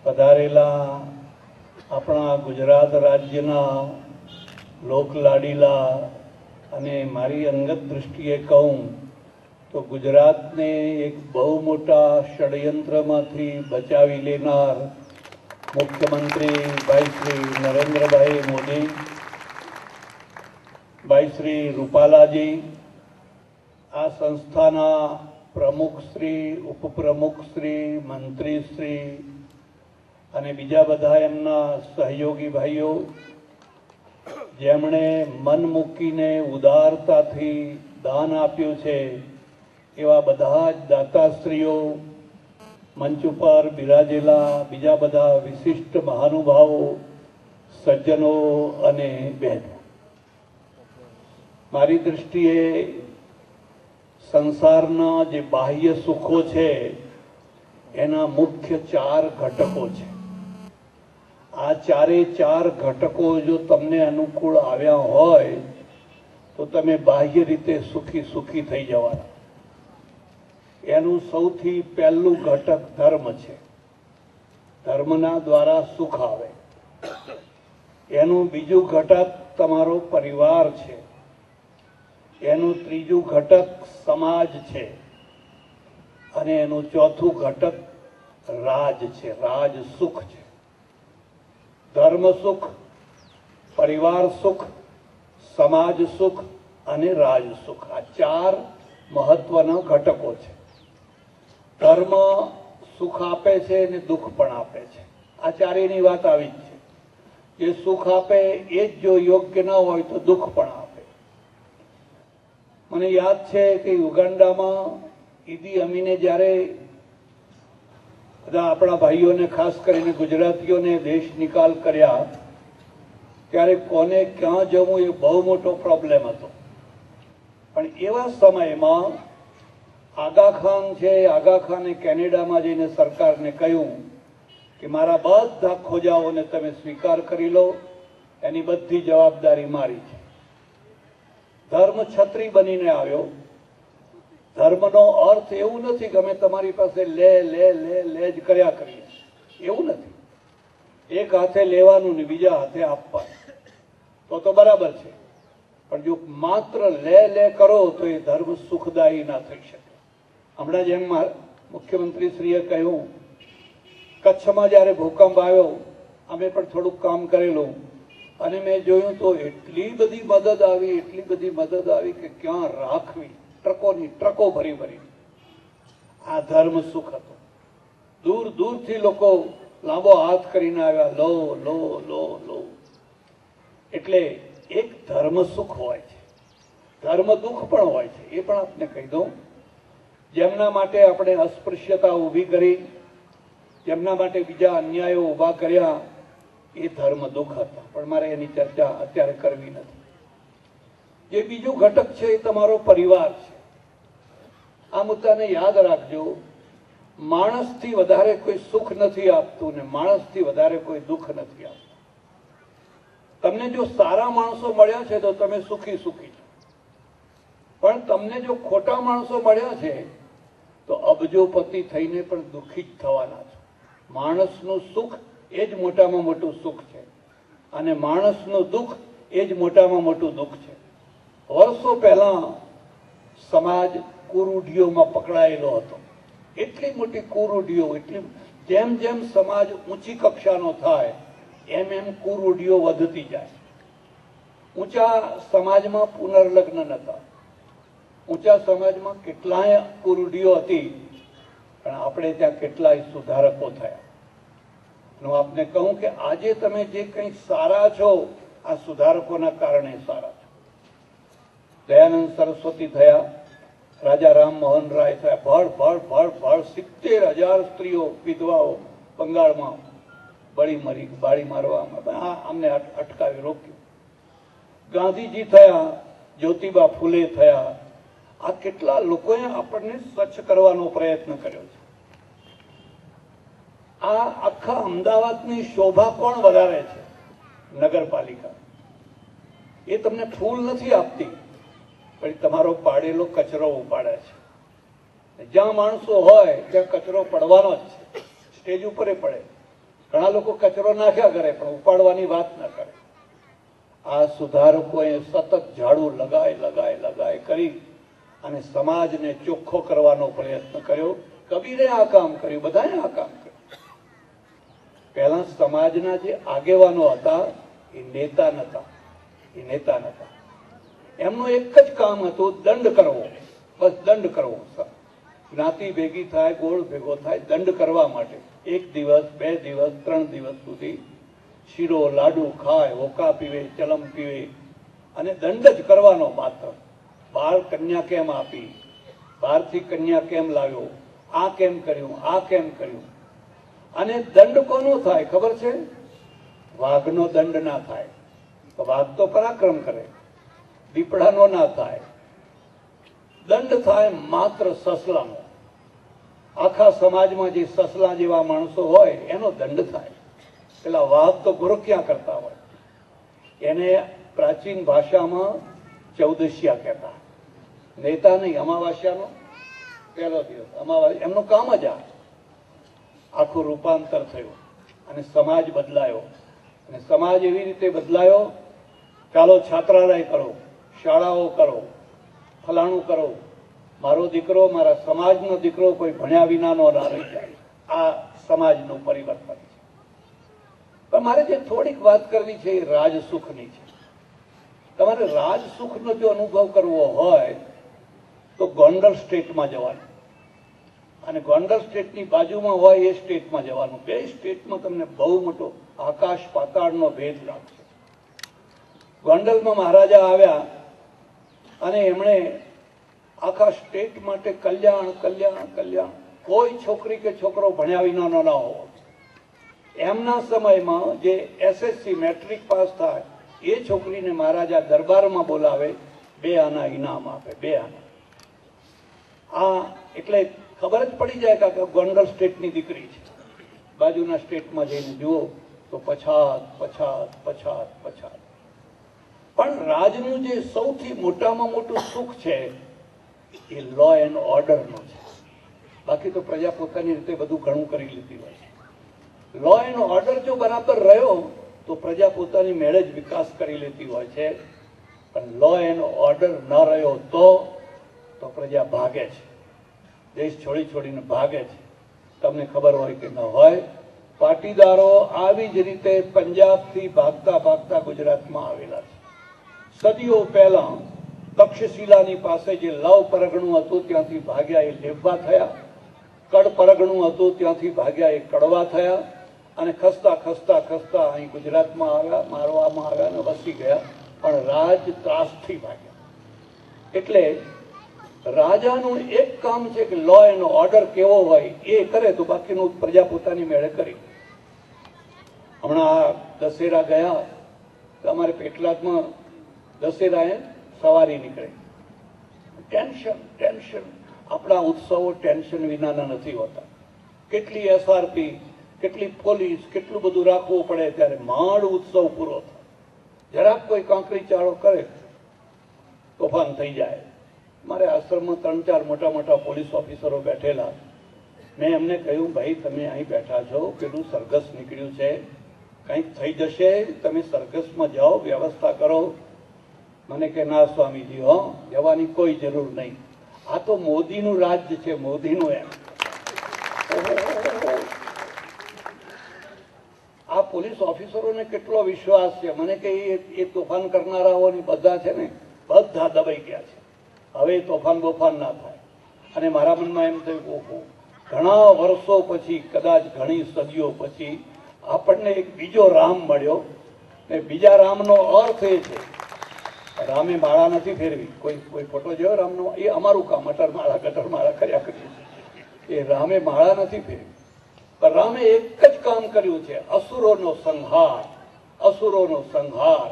પધારેલા આપણા ગુજરાત રાજ્યના લોકલાડીલા અને મારી અંગત દૃષ્ટિએ કહું તો ગુજરાતને એક બહુ મોટા ષડયંત્રમાંથી બચાવી લેનાર મુખ્યમંત્રી ભાઈ શ્રી નરેન્દ્રભાઈ મોદી, ભાઈ શ્રી રૂપાલાજી, આ સંસ્થાના પ્રમુખશ્રી, ઉપપ્રમુખશ્રી, મંત્રીશ્રી અને બીજા બધા એમના સહયોગી ભાઈઓ જેમણે મન મૂકીને ઉદારતાથી દાન આપ્યું છે, એવા બધા જ દાતાશ્રીઓ, મંચ ઉપર બિરાજેલા બીજા બધા વિશિષ્ટ મહાનુભાવો, સજ્જનો અને બહેનો, મારી દૃષ્ટિએ સંસારના જે બાહ્ય સુખો છે એના મુખ્ય 4 ઘટકો છે. આ ચારે 4 ઘટકો જો તમને અનુકૂળ આવ્યા હોય તો તમે બાહ્ય રીતે સુખી થઈ જવાના. એનું સૌથી પહેલું ઘટક ધર્મ છે. ધર્મના દ્વારા સુખ આવે. એનું બીજું ઘટક તમારો પરિવાર છે. એનું ત્રીજું ઘટક સમાજ છે અને એનું ચોથું ઘટક રાજ છે, રાજ સુખ છે. ધર્મ સુખ, પરિવાર સુખ, સમાજ સુખ અને રાજ સુખ, આ 4 મહત્વના ઘટકો છે. ધર્મ સુખ આપે છે અને દુઃખ પણ આપે છે. આ ચારેયની વાત આવી જ છે. જે સુખ આપે એ જ જો યોગ્ય ન હોય તો દુઃખ પણ આપે. મને યાદ છે કે યુગાન્ડામાં ઈદી અમીને જ્યારે બધા આપણા ભાઈઓને, ખાસ કરીને ગુજરાતીઓને દેશ નિકાલ કર્યા, ત્યારે કોને ક્યાં જવું એ બહુ મોટો પ્રોબ્લેમ હતો. પણ એવા સમયમાં આગા ખાન છે, આગા ખાને કેનેડામાં જઈને સરકારને કહ્યું કે મારા બધા ખોજાઓને તમે સ્વીકાર કરી લો, એની બધી જવાબદારી મારી છે. ધર્મ છત્રી બનીને આવ્યો. ધર્મનો અર્થ એવું નથી કે અમે તમારી પાસે લે લે લે લે જ કર્યા કરીએ, એવું નથી. એક હાથે લેવાનું ને બીજા હાથે આપવાનું, તો બરાબર છે. પણ જો માત્ર લે લે કરો તો એ ધર્મ સુખદાયી ના થઈ શકે. હમણાં જેમ મુખ્યમંત્રી શ્રીએ કહ્યું, કચ્છમાં જ્યારે ભૂકંપ આવ્યો અમે પણ થોડુંક કામ કરેલું અને મેં જોયું તો એટલી બધી મદદ આવી કે ક્યાં રાખવી, ટ્રકોની ટ્રકો ભરી. આ ધર્મ સુખ હતો. દૂર દૂરથી લોકો લાંબો હાથ કરીને આવ્યા, લો લો લો લો. એટલે એક ધર્મ સુખ હોય છે, ધર્મ દુઃખ પણ હોય છે. એ પણ આપને કહી દઉં, જેમના માટે આપણે અસ્પૃશ્યતા ઊભી કરી, જેમના માટે બીજા અન્યાયો ઊભા કર્યા, એ ધર્મ દુઃખ હતા. પણ મારે એની ચર્ચા અત્યારે કરવી નથી. જે બીજું ઘટક છે એ તમારો પરિવાર છે. આ મુદ્દાને યાદ રાખજો. માણસથી વધારે કોઈ સુખ નથી આપતું ને માણસથી વધારે કોઈ દુઃખ નથી આપતું. તમને જો સારા માણસો મળ્યા છે તો તમે સુખી છો, પણ તમને જો ખોટા માણસો મળ્યા છે તો અબજોપતિ થઈને પણ દુઃખી જ થવાના છો. માણસનું સુખ એ જ મોટામાં મોટું સુખ છે અને માણસનું દુઃખ એ જ મોટામાં મોટું દુઃખ છે. વર્ષો પહેલા સમાજ કુરૂઢીઓમાં પકડાયેલો હતો. એટલી મોટી કુરૂઢીઓ, એટલી જેમ જેમ સમાજ ઊંચી કક્ષાનો થાય એમ એમ કુરૂઢીઓ વધતી જાય. ઊંચા સમાજમાં પુનર્લગ્ન નહોતા. ઊંચા સમાજમાં કેટલાય કુરૂઢીઓ હતી, પણ આપણે ત્યાં કેટલાય સુધારકો થયા. હું આપને કહું કે આજે તમે જે કંઈ સારા છો, આ સુધારકોના કારણે સારા છો. દયાનંદ સરસ્વતી થયા, રાજા રામમોહન રાય થયા, ભળ 70,000 સ્ત્રીઓ, વિધવાઓ બંગાળમાં બાળી મારવામાં અમને અટકાવી રોક્યું. ગાંધીજી થયા, જ્યોતિબા ફૂલે થયા. આ કેટલા લોકોએ આપણને સ્વચ્છ કરવાનો પ્રયત્ન કર્યો છે. આ આખા અમદાવાદની શોભા કોણ વધારે છે? નગરપાલિકા. એ તમને ફૂલ નથી આપતી, પછી તમારો પાડેલો કચરો ઉપાડે છે. જ્યાં માણસો હોય ત્યાં કચરો પડવાનો જ છે, સ્ટેજ ઉપર પડે. ઘણા લોકો કચરો નાખ્યા કરે પણ ઉપાડવાની વાત ના કરે. આ સુધારકોએ સતત ઝાડુ લગાય કરી અને સમાજને ચોખ્ખો કરવાનો પ્રયત્ન કર્યો. કબીરે આ કામ કર્યું, બધાએ આ કામ કર્યું. પહેલા સમાજના જે આગેવાનો હતા એ નેતા નતા. એમનું એક જ કામ હતું, દંડ કરવો. બસ દંડ કરવો. જ્ઞાતિ ભેગી થાય, ગોળ ભેગો થાય, દંડ કરવા માટે 1 દિવસ 2 દિવસ 3 દિવસ સુધી શીરો લાડુ ખાય, હોકા પીવે, ચલમ પીવે અને દંડ જ કરવાનો માત્ર. બહાર કન્યા કેમ આપી, બહારથી કન્યા કેમ લાવ્યો, આ કેમ કર્યું. અને દંડ કોનો થાય ખબર છે? વાઘનો દંડ ના થાય. તો વાઘ તો પરાક્રમ કરે, દીપડાનો ના થાય. દંડ થાય માત્ર સસલાનો. આખા સમાજમાં જે સસલા જેવા માણસો હોય એનો દંડ થાય. પેલા વાઘ તો ગુરક્યા કરતા હોય, એને પ્રાચીન ભાષામાં ચૌદશિયા કહેતા. નેતા નહીં, અમાવાસ્યાનો પહેલો દિવસ અમાવાસ્યા, એમનું કામ જ આખું રૂપાંતર થયું અને સમાજ બદલાયો. અને સમાજ એવી રીતે બદલાયો, ચાલો છાત્રાલય કરો, શાળાઓ કરો, ફલાણું કરો. મારો દીકરો, મારા સમાજનો દીકરો કોઈ ભણ્યા વિનાનો ના રહી જાય. આ સમાજનું પરિવર્તન છે. પણ મારે જે થોડીક વાત કરવી છે એ રાજસુખની છે. તમારે રાજસુખનો જો અનુભવ કરવો હોય તો ગોંડલ સ્ટેટમાં જવાનું, અને ગોંડલ સ્ટેટની બાજુમાં હોય એ સ્ટેટમાં જવાનું. 2 સ્ટેટમાં તમને બહુ મોટો આકાશ પાતાળનો ભેદ લાગશે. ગોંડલમાં મહારાજા આવ્યા અને એમણે આખા સ્ટેટ માટે કલ્યાણ. કોઈ છોકરી કે છોકરો ભણ્યા વિનાનો ના હોવો. એમના સમયમાં જે SSC મેટ્રિક પાસ થાય એ છોકરીને મહારાજા દરબારમાં બોલાવે, 2 આના ઇનામ આપે, 2 આના. આ એટલે ખબર જ પડી જાય કે ગોંડલ સ્ટેટની દીકરી છે. બાજુના સ્ટેટમાં જઈને જુઓ તો પછાત. પણ રાજનું જે સૌથી મોટામાં મોટું સુખ છે એ લો એન્ડ ઓર્ડરનું છે. બાકી તો પ્રજા પોતાની રીતે બધું ઘણું કરી લીધી હોય છે. લો એન્ડ ઓર્ડર જો બરાબર રહ્યો તો પ્રજા પોતાની મેળે જ વિકાસ કરી લેતી હોય છે. પણ લો એન્ડ ઓર્ડર ન રહ્યો તો પ્રજા ભાગે છે, દેશ છોડીને ભાગે છે. તમને ખબર હોય કે ન હોય, પાટીદારો આવી જ રીતે પંજાબથી ભાગતા ગુજરાતમાં આવેલા છે. સદીઓ પહેલા તક્ષશિલાની પાસે જે લવ પરગણું હતું ત્યાંથી ભાગ્યા એ લેવા થયા, કડ પરગણું હતું ત્યાંથી ભાગ્યા એ કડવા થયા, અને ખસતા અહીં ગુજરાતમાં આવ્યા, મારવામાં આવ્યા અને વસી ગયા. પણ રાજ ત્રાસથી ભાગ્યા. એટલે રાજાનું એક કામ છે કે લો એન્ડ ઓર્ડર કેવો હોય એ કરે તો બાકીનું પ્રજા પોતાની મેળે કરી. હમણાં દશેરા ગયા તો અમારે પેટલાદમાં દશેરાએ સવારી નીકળી. ટેન્શન. આપણા ઉત્સવો ટેન્શન વિનાના નથી હોતા. કેટલી SRP, કેટલી પોલીસ, કેટલું બધું રાખવું પડે ત્યારે માંડ ઉત્સવ પૂરો થાય. જરાક કોઈ કાંકરી ચાળો કરે તોફાન થઈ જાય. મારે આશ્રમમાં 3-4 મોટા પોલીસ ઓફિસરો બેઠેલા. મેં એમને કહ્યું, ભાઈ તમે અહીં બેઠા છો, પેલું સરઘસ નીકળ્યું છે, કંઈક થઈ જશે, તમે સરઘસમાં જાઓ, વ્યવસ્થા કરો. મને કે ના સ્વામીજી, જવાની કોઈ જરૂર નહીં, આ તો મોદીનું રાજ્ય છે, મોદીનું. એમ આ પોલીસ ઓફિસરોને કેટલો વિશ્વાસ છે. મને કે એ તોફાન કરનારાઓની બધા છે ને બધા દબાઈ ગયા છે, હવે તોફાન બોફાન ના થાય. અને મારા મનમાં એમ થયું, ઓહો, ઘણા વર્ષો પછી, કદાચ ઘણી સદીઓ પછી આપણને એક બીજો રામ મળ્યો. ને બીજા રામનો અર્થ એ છે, રામે માળા નથી ફેરવી. કોઈ ફોટો જોયો રામનો? એ અમારું કામ, ગટર માળા કર્યા કરીએ. એ રામે માળા નથી ફેરવી, પણ રામે એક જ કામ કર્યું છે, અસુરોનો સંહાર.